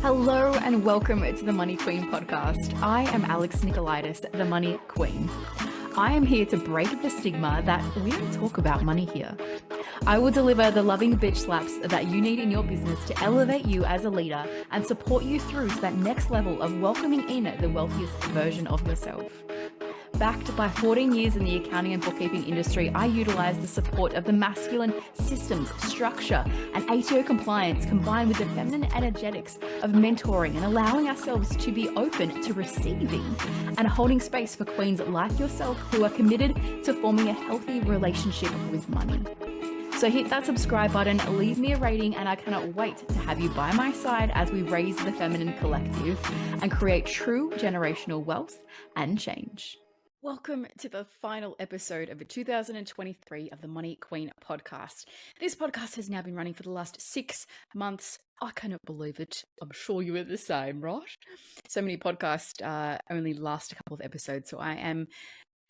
Hello and welcome to the Money Queen podcast. I am Alex Nicolaitis, the Money Queen. I am here to break the stigma that we don't talk about money here. I will deliver the loving bitch slaps that you need in your business to elevate you as a leader and support you through to that next level of welcoming in the wealthiest version of yourself. Backed by 14 years in the accounting and bookkeeping industry, I utilize the support of the masculine systems, structure, and ATO compliance combined with the feminine energetics of mentoring and allowing ourselves to be open to receiving and holding space for queens like yourself who are committed to forming a healthy relationship with money. So hit that subscribe button, leave me a rating, and I cannot wait to have you by my side as we raise the feminine collective and create true generational wealth and change. Welcome to the final episode of 2023 of the Money Queen podcast. This podcast has now been running for the last 6 months. I cannot believe it. I'm sure you are the same, right? So many podcasts only last a couple of episodes, so I am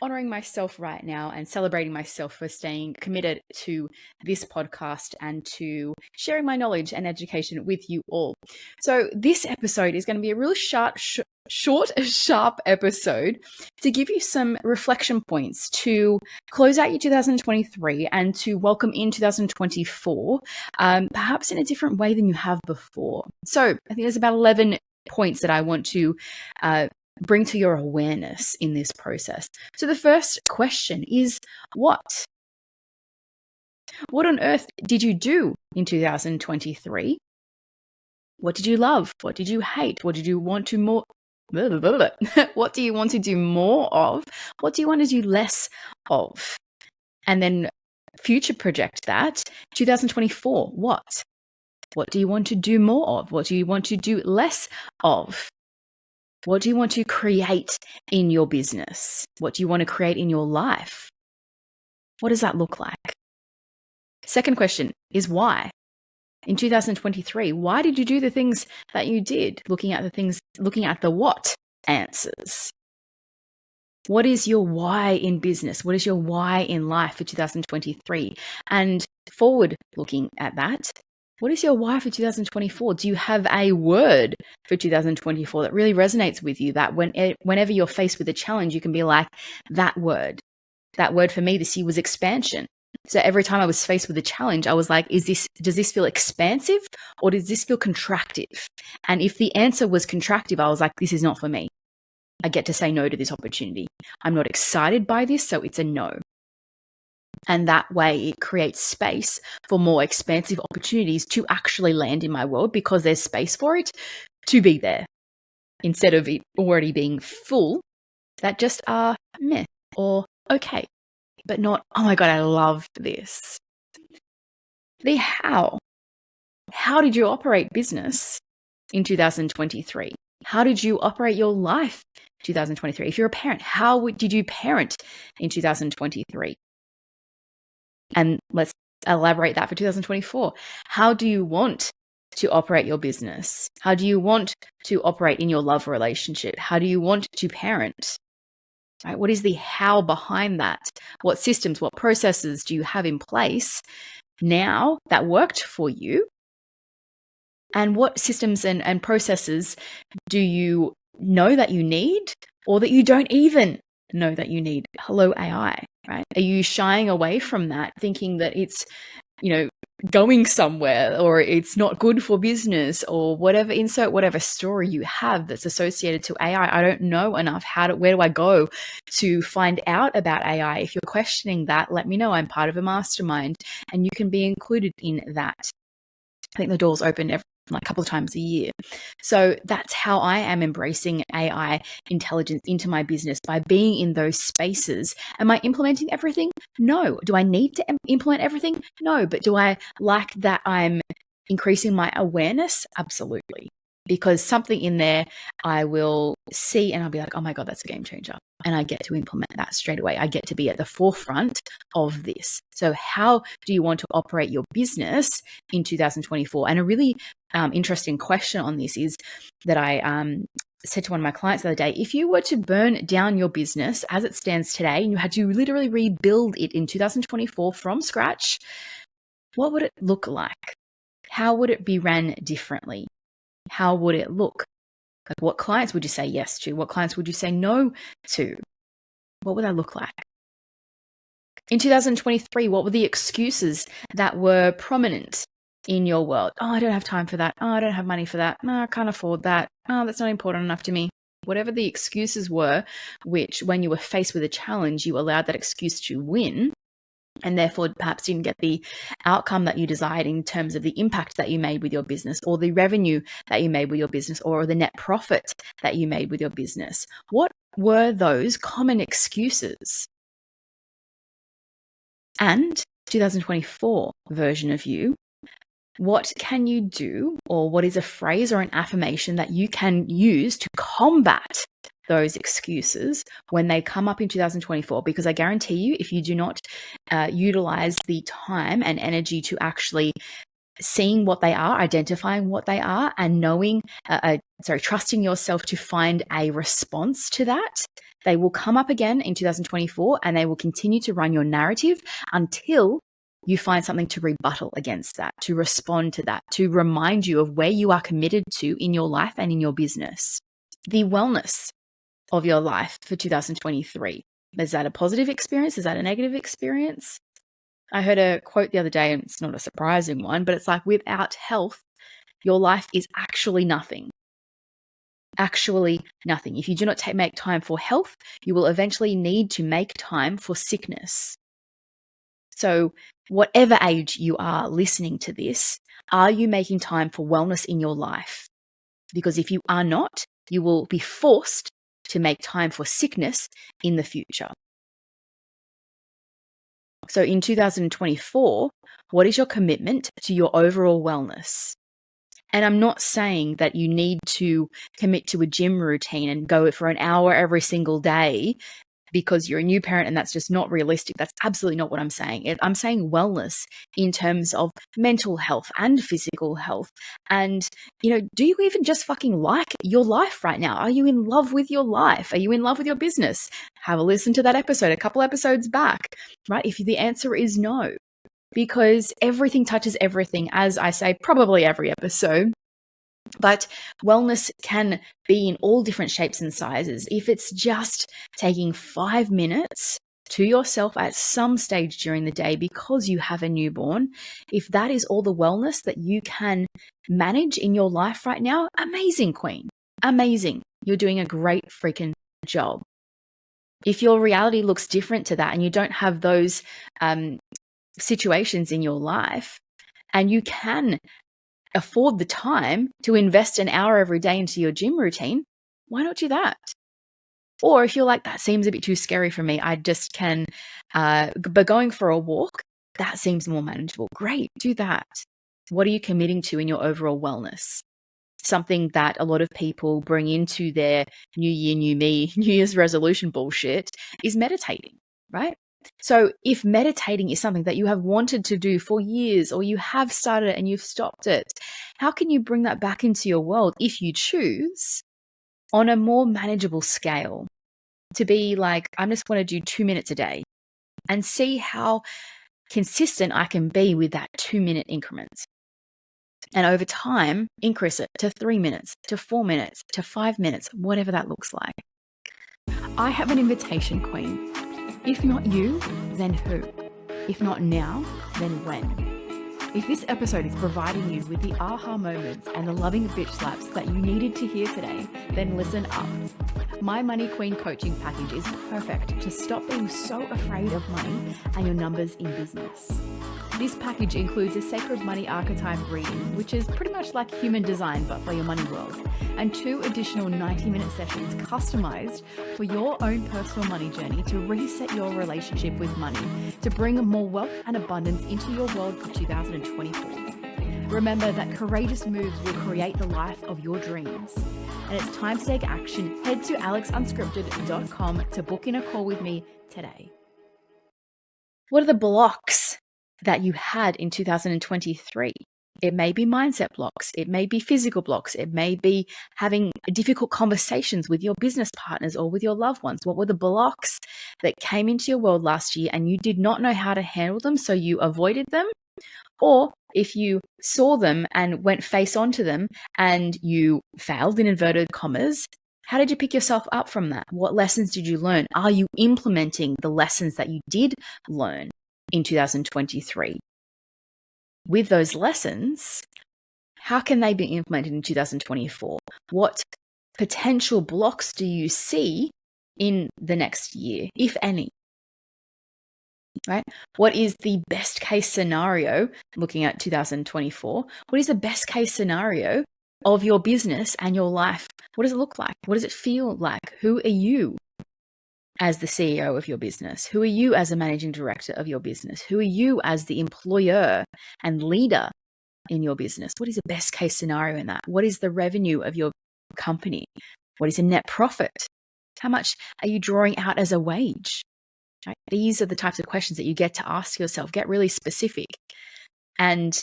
honoring myself right now and celebrating myself for staying committed to this podcast and to sharing my knowledge and education with you all. So this episode is going to be a really short, sharp episode to give you some reflection points to close out your 2023 and to welcome in 2024, perhaps in a different way than you have before. So I think there's about 11 points that I want to bring to your awareness in this process. So the first question is, what? What on earth did you do in 2023? What did you love? What did you hate? What did you want to more? What do you want to do more of? What do you want to do less of? And then future project that. 2024, what? What do you want to do more of? What do you want to do less of? What do you want to create in your business? What do you want to create in your life? What does that look like? Second question is why? In 2023, why did you do the things that you did? Looking at the what answers. What is your why in business? What is your why in life for 2023? And forward looking at that, what is your why for 2024? Do you have a word for 2024 that really resonates with you, that whenever you're faced with a challenge, you can be like, that word? That word for me this year was expansion. So every time I was faced with a challenge, I was like, does this feel expansive or does this feel contractive? And if the answer was contractive, I was like, this is not for me. I get to say no to this opportunity. I'm not excited by this, so it's a no. And that way it creates space for more expansive opportunities to actually land in my world because there's space for it to be there instead of it already being full that just are meh or okay, but not, oh my God, I love this. The how. How did you operate business in 2023? How did you operate your life in 2023? If you're a parent, how did you parent in 2023? And let's elaborate that for 2024. How do you want to operate your business? How do you want to operate in your love relationship? How do you want to parent? Right? What is the how behind that? What systems, what processes do you have in place now that worked for you? And what systems and processes do you know that you need or that you don't even know that you need? Hello, AI, right? Are you shying away from that, thinking that it's, going somewhere or it's not good for business or whatever, insert whatever story you have that's associated to AI. I don't know enough. Where do I go to find out about AI? If you're questioning that, let me know. I'm part of a mastermind and you can be included in that. I think the doors open a couple of times a year. So that's how I am embracing AI intelligence into my business, by being in those spaces. Am I implementing everything? No. Do I need to implement everything? No. But do I like that I'm increasing my awareness? Absolutely. Because something in there I will see and I'll be like, oh my God, that's a game changer. And I get to implement that straight away. I get to be at the forefront of this. So how do you want to operate your business in 2024? And a really interesting question on this is that I said to one of my clients the other day, if you were to burn down your business as it stands today and you had to literally rebuild it in 2024 from scratch, what would it look like? How would it be ran differently? how would it look? Like, what clients would you say yes to? What clients would you say no to? What would that look like? In 2023, what were the excuses that were prominent in your world? Oh, I don't have time for that. Oh, I don't have money for that. No, I can't afford that. Oh, that's not important enough to me. Whatever the excuses were, which when you were faced with a challenge, you allowed that excuse to win, and therefore perhaps didn't get the outcome that you desired in terms of the impact that you made with your business, or the revenue that you made with your business, or the net profit that you made with your business. What were those common excuses? And 2024 version of you, what can you do, or what is a phrase or an affirmation that you can use to combat those excuses when they come up in 2024? Because I guarantee you, if you do not utilize the time and energy to actually seeing what they are, identifying what they are, and trusting yourself to find a response to that, they will come up again in 2024, and they will continue to run your narrative until you find something to rebuttal against that, to respond to that, to remind you of where you are committed to in your life and in your business. The wellness of your life for 2023. Is that a positive experience? Is that a negative experience? I heard a quote the other day, and it's not a surprising one, but it's like, without health, your life is actually nothing. Actually nothing. If you do not make time for health, you will eventually need to make time for sickness. So whatever age you are listening to this, are you making time for wellness in your life? Because if you are not, you will be forced to make time for sickness in the future. So in 2024, what is your commitment to your overall wellness? And I'm not saying that you need to commit to a gym routine and go for an hour every single day because you're a new parent and that's just not realistic. That's absolutely not what I'm saying. I'm saying wellness in terms of mental health and physical health. And, do you even just fucking like your life right now? Are you in love with your life? Are you in love with your business? Have a listen to that episode, a couple episodes back, right? If the answer is no, because everything touches everything, as I say, probably every episode. But wellness can be in all different shapes and sizes. If it's just taking 5 minutes to yourself at some stage during the day because you have a newborn, if that is all the wellness that you can manage in your life right now, amazing, queen. Amazing. You're doing a great freaking job. If your reality looks different to that and you don't have those situations in your life, and you can afford the time to invest an hour every day into your gym routine, why not do that? Or if you're like, that seems a bit too scary for me, I just can, but going for a walk, that seems more manageable. Great, do that. What are you committing to in your overall wellness? Something that a lot of people bring into their New Year, New Me, New Year's resolution bullshit is meditating, right? So if meditating is something that you have wanted to do for years, or you have started it and you've stopped it, how can you bring that back into your world if you choose on a more manageable scale to be like, I just want to do 2 minutes a day and see how consistent I can be with that 2-minute increment. And over time, increase it to 3 minutes, to 4 minutes, to 5 minutes, whatever that looks like. I have an invitation, queen. If not you, then who? If not now, then when? If this episode is providing you with the aha moments and the loving bitch slaps that you needed to hear today, then listen up. My Money Queen coaching package is perfect to stop being so afraid of money and your numbers in business. This package includes a sacred money archetype reading, which is pretty much like human design but for your money world, and 2 additional 90-minute sessions customized for your own personal money journey to reset your relationship with money, to bring more wealth and abundance into your world for 2024. Remember that courageous moves will create the life of your dreams. And it's time to take action. Head to alexunscripted.com to book in a call with me today. What are the blocks that you had in 2023? It may be mindset blocks. It may be physical blocks. It may be having difficult conversations with your business partners or with your loved ones. What were the blocks that came into your world last year and you did not know how to handle them, so you avoided them? Or if you saw them and went face onto them and you failed in inverted commas, how did you pick yourself up from that? What lessons did you learn? Are you implementing the lessons that you did learn in 2023? With those lessons, how can they be implemented in 2024? What potential blocks do you see in the next year, if any? Right? What is the best case scenario looking at 2024? What is the best case scenario of your business and your life? What does it look like? What does it feel like? Who are you as the CEO of your business? Who are you as a managing director of your business? Who are you as the employer and leader in your business? What is the best case scenario in that? What is the revenue of your company? What is the net profit? How much are you drawing out as a wage? Right? These are the types of questions that you get to ask yourself. Get really specific and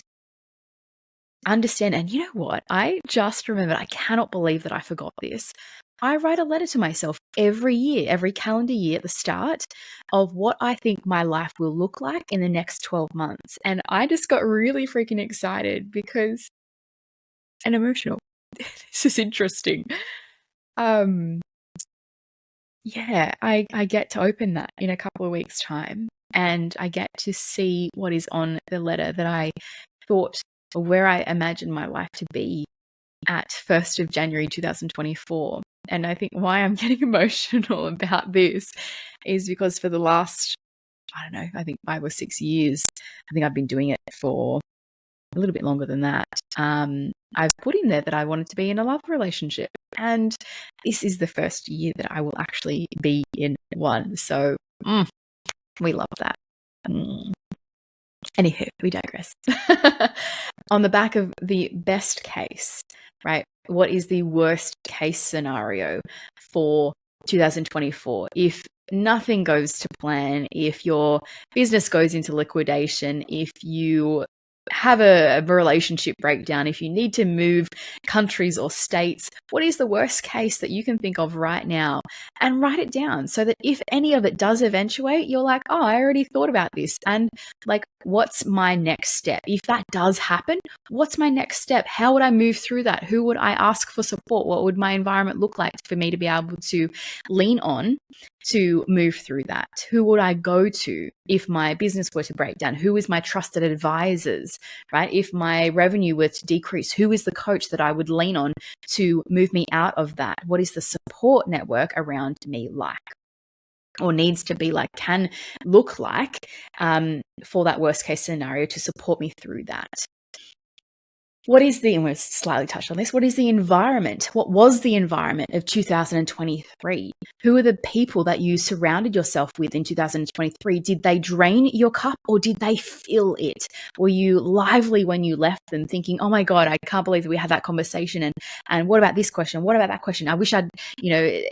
understand. And you know what? I just remembered, I cannot believe that I forgot this. I write a letter to myself every year, every calendar year at the start of what I think my life will look like in the next 12 months. And I just got really freaking excited because, and emotional. This is interesting. Yeah, I get to open that in a couple of weeks' time, and I get to see what is on the letter that I thought, or where I imagined my life to be at 1st of January 2024. And I think why I'm getting emotional about this is because for the last, I don't know, I think 5 or 6 years, I think I've been doing it for a little bit longer than that. I've put in there that I wanted to be in a love relationship, and this is the first year that I will actually be in one. So we love that. Anywho, we digress. On the back of the best case, right? What is the worst case scenario for 2024? If nothing goes to plan, if your business goes into liquidation, if you have a relationship breakdown, if you need to move countries or states, what is the worst case that you can think of right now? And write it down so that if any of it does eventuate, you're like, oh, I already thought about this. And like, what's my next step? If that does happen, what's my next step? How would I move through that? Who would I ask for support? What would my environment look like for me to be able to lean on to move through that? Who would I go to if my business were to break down? Who is my trusted advisors, right? If my revenue were to decrease, who is the coach that I would lean on to move me out of that? What is the support network around me like? Or needs to be like, can look like for that worst case scenario to support me through that? What is the, and we've slightly touched on this, what is the environment? What was the environment of 2023? Who are the people that you surrounded yourself with in 2023? Did they drain your cup or did they fill it? Were you lively when you left them thinking, oh my God, I can't believe that we had that conversation, and what about this question? What about that question? I wish I'd,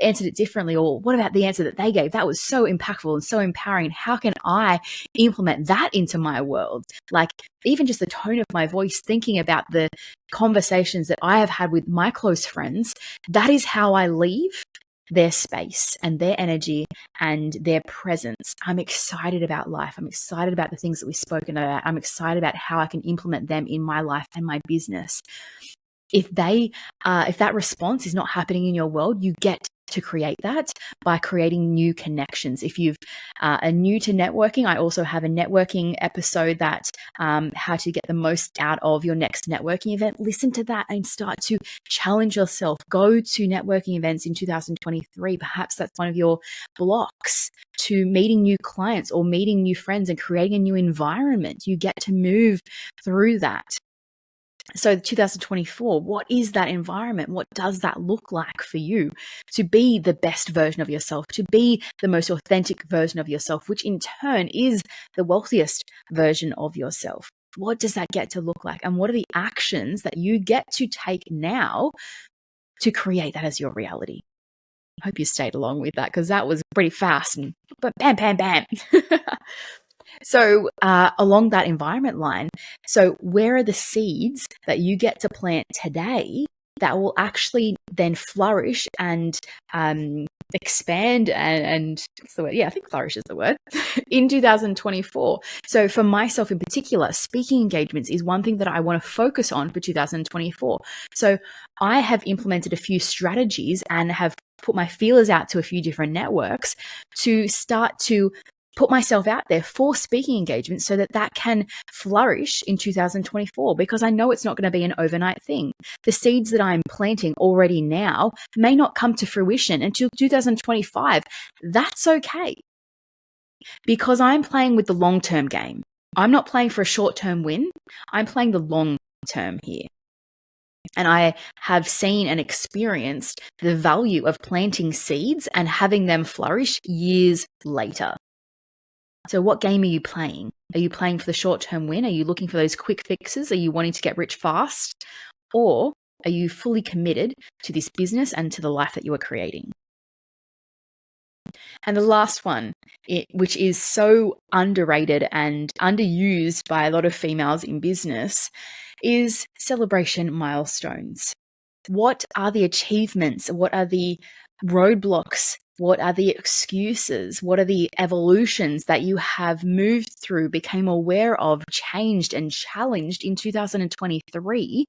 answered it differently, or what about the answer that they gave? That was so impactful and so empowering. How can I implement that into my world? Like, even just the tone of my voice, thinking about the conversations that I have had with my close friends, that is how I leave their space and their energy and their presence. I'm excited about life. I'm excited about the things that we've spoken about. I'm excited about how I can implement them in my life and my business. If that response is not happening in your world, you get to create that by creating new connections. If you've are new to networking, I also have a networking episode that how to get the most out of your next networking event. Listen to that and start to challenge yourself. Go to networking events in 2023. Perhaps that's one of your blocks to meeting new clients or meeting new friends and creating a new environment. You get to move through that. So 2024, what is that environment? What does that look like for you to be the best version of yourself, to be the most authentic version of yourself, which in turn is the wealthiest version of yourself? What does that get to look like? And what are the actions that you get to take now to create that as your reality? I hope you stayed along with that because that was pretty fast, but bam, bam, bam. So along that environment line, so where are the seeds that you get to plant today that will actually then flourish and expand and what's the word? Yeah, I think flourish is the word in 2024. So for myself in particular, speaking engagements is one thing that I want to focus on for 2024. So I have implemented a few strategies and have put my feelers out to a few different networks to start to put myself out there for speaking engagements so that that can flourish in 2024, because I know it's not going to be an overnight thing. The seeds that I'm planting already now may not come to fruition until 2025. That's okay, because I'm playing with the long-term game. I'm not playing for a short-term win. I'm playing the long term here. And I have seen and experienced the value of planting seeds and having them flourish years later. So what game are you playing? Are you playing for the short-term win? Are you looking for those quick fixes? Are you wanting to get rich fast? Or are you fully committed to this business and to the life that you are creating? And the last one, which is so underrated and underused by a lot of females in business, is celebration milestones. What are the achievements? What are the roadblocks? What are the excuses? What are the evolutions that you have moved through, became aware of, changed and challenged in 2023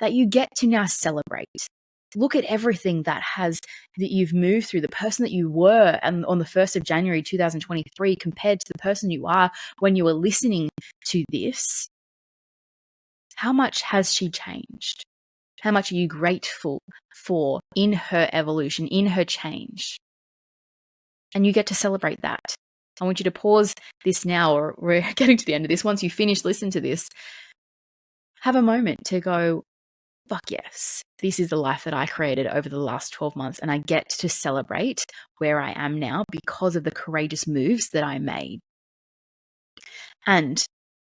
that you get to now celebrate? Look at everything that you've moved through, the person that you were and on the 1st of January 2023 compared to the person you are when you were listening to this. How much has she changed? How much are you grateful for in her evolution, in her change? And you get to celebrate that. I want you to pause this now, or we're getting to the end of this. Once you finish listening to this, have a moment to go, fuck yes, this is the life that I created over the last 12 months. And I get to celebrate where I am now because of the courageous moves that I made. And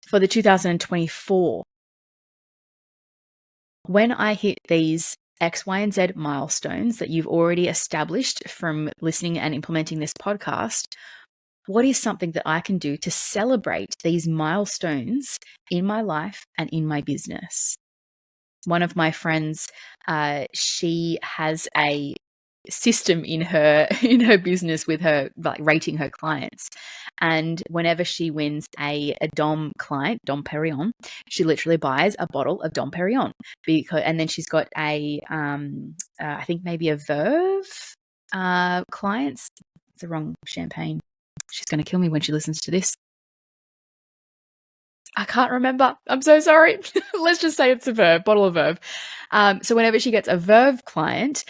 for the 2024, when I hit these X, Y, and Z milestones that you've already established from listening and implementing this podcast, what is something that I can do to celebrate these milestones in my life and in my business? One of my friends, she has a system in her business with her, like, rating her clients, and whenever she wins a Dom client, Dom Perignon, she literally buys a bottle of Dom Perignon, and then she's got a I think maybe a Verve clients. It's the wrong champagne. She's going to kill me when she listens to this. I can't remember. I'm so sorry. Let's just say it's a Verve, bottle of Verve. So whenever she gets a Verve client,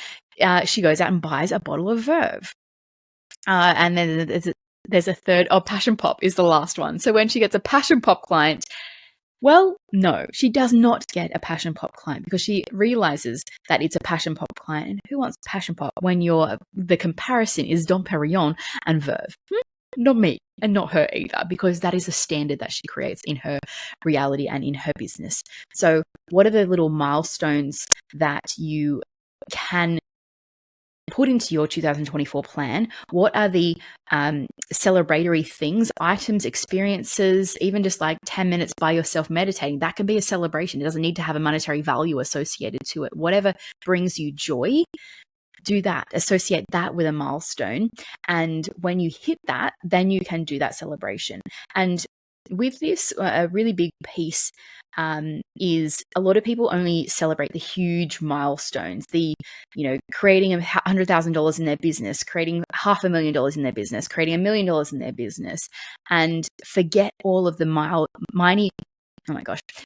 she goes out and buys a bottle of Verve. And then there's a third. Oh, Passion Pop is the last one. So when she gets a Passion Pop client, well, no, she does not get a Passion Pop client because she realizes that it's a Passion Pop client. And who wants Passion Pop when the comparison is Dom Perignon and Verve? Not me and not her either, because that is a standard that she creates in her reality and in her business. So what are the little milestones that you can put into your 2024 plan? What are the celebratory things, items, experiences, even just like 10 minutes by yourself meditating? That can be a celebration. It doesn't need to have a monetary value associated to it. Whatever brings you joy, do that. Associate that with a milestone. And when you hit that, then you can do that celebration. And with this, a really big piece is a lot of people only celebrate the huge milestones, creating $100,000 in their business, creating $500,000 in their business, creating $1 million in their business, and forget all of the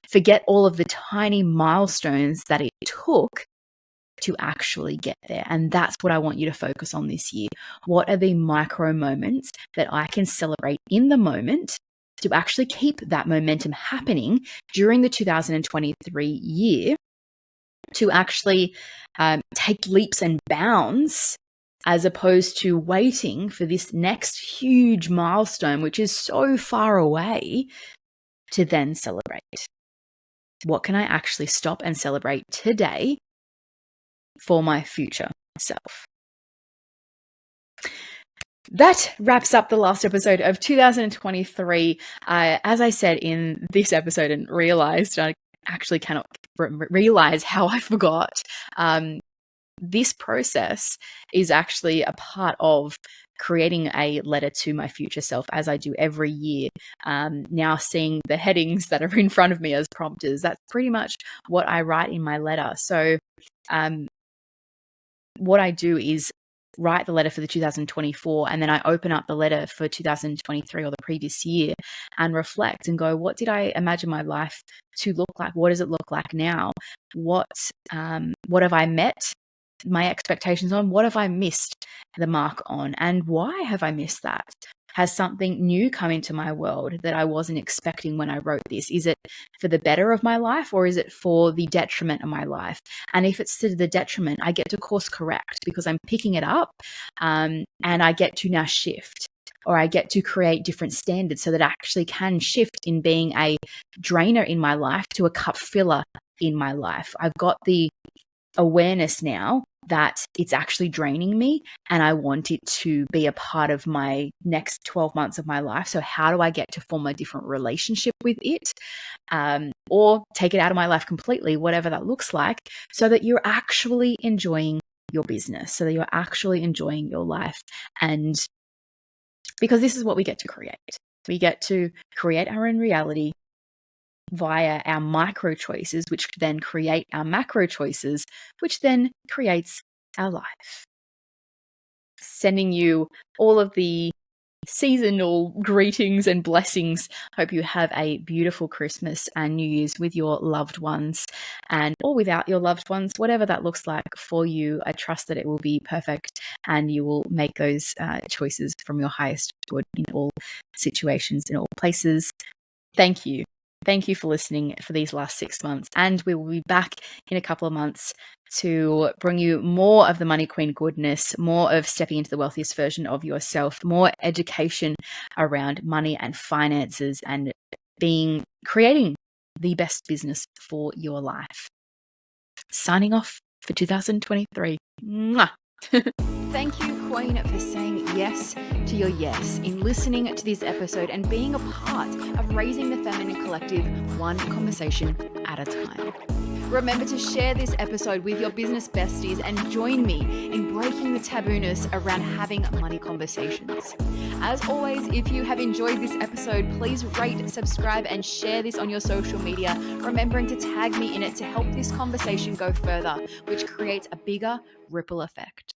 forget all of the tiny milestones that it took to actually get there. And that's what I want you to focus on this year. What are the micro moments that I can celebrate in the moment to actually keep that momentum happening during the 2023 year, to actually take leaps and bounds, as opposed to waiting for this next huge milestone, which is so far away, to then celebrate? What can I actually stop and celebrate today for my future self? That wraps up the last episode of 2023. As I said in this episode and realized I actually cannot realize how I forgot. This process is actually a part of creating a letter to my future self, as I do every year. Now seeing the headings that are in front of me as prompters, that's pretty much what I write in my letter. So what I do is write the letter for the 2024, and then I open up the letter for 2023 or the previous year and reflect and go, what did I imagine my life to look like? What does it look like now? What have I met my expectations on? What have I missed the mark on? And why have I missed that? Has something new come into my world that I wasn't expecting when I wrote this? Is it for the better of my life, or is it for the detriment of my life? And if it's to the detriment, I get to course correct because I'm picking it up, and I get to now shift, or I get to create different standards so that I actually can shift in being a drainer in my life to a cup filler in my life. I've got the awareness now that it's actually draining me, and I want it to be a part of my next 12 months of my life. So how do I get to form a different relationship with it, or take it out of my life completely, whatever that looks like, so that you're actually enjoying your business, so that you're actually enjoying your life. And because this is what we get to create. We get to create our own reality via our micro choices, which then create our macro choices, which then creates our life. Sending you all of the seasonal greetings and blessings. Hope you have a beautiful Christmas and New Year's with your loved ones, or without your loved ones, whatever that looks like for you. I trust that it will be perfect and you will make those choices from your highest good in all situations, in all places. Thank you. Thank you for listening for these last 6 months. And we will be back in a couple of months to bring you more of the Money Queen goodness, more of stepping into the wealthiest version of yourself, more education around money and finances, and creating the best business for your life. Signing off for 2023. Mwah. Thank you, Queen, for saying yes to your yes in listening to this episode and being a part of raising the feminine collective one conversation at a time. Remember to share this episode with your business besties and join me in breaking the tabooness around having money conversations. As always, if you have enjoyed this episode, please rate, subscribe, and share this on your social media, remembering to tag me in it to help this conversation go further, which creates a bigger ripple effect.